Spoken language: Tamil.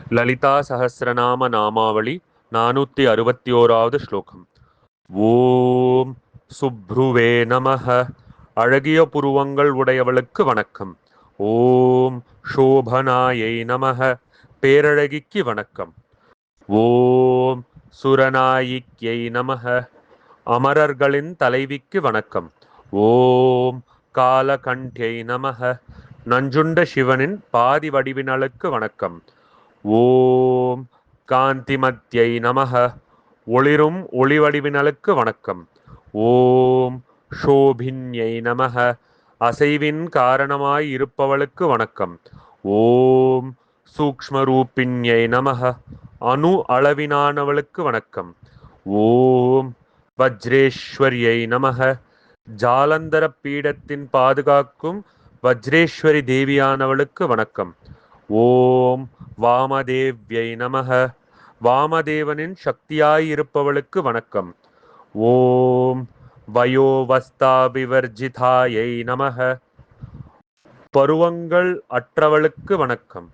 லலிதா சஹஸ்ரநாம நாமாவளி 461வது ஸ்லோகம். ஓம் சுப்ருவே நமஹ. அழகிய புருவங்கள் உடையவளுக்கு வணக்கம். ஓம் சோபனாயை நமஹ. பேரழகிக்கு வணக்கம். ஓம் சுரநாயிக்யை நமஹ. அமரர்களின் தலைவிக்கு வணக்கம். ஓம் காலகண்ட்யை நமஹ. நஞ்சுண்ட சிவனின் பாதி வடிவினளுக்கு வணக்கம். ஓம் காந்திமத்யை நமஹ. ஒளிரும் ஒளிவடிவினளுக்கு வணக்கம். ஓம் ஷோபின்யை நமஹ. அசைவின் காரணமாய் இருப்பவளுக்கு வணக்கம். ஓம் சூக்ஷ்மரூபிண்யை நமஹ. அணு அளவினானவளுக்கு வணக்கம். ஓம் வஜ்ரேஸ்வரியை நமஹ. ஜாலந்தர பீடத்தின் பாதுகாக்கும் வஜ்ரேஸ்வரி தேவியானவளுக்கு வணக்கம். ஓம் வாமதேவ்யை நமஹ. வாமதேவனின் சக்தியாயிருப்பவளுக்கு வணக்கம். ஓம் வயோவஸ்தாபிவர்ஜிதாயை நமஹ. பருவங்கள் அற்றவளுக்கு வணக்கம்.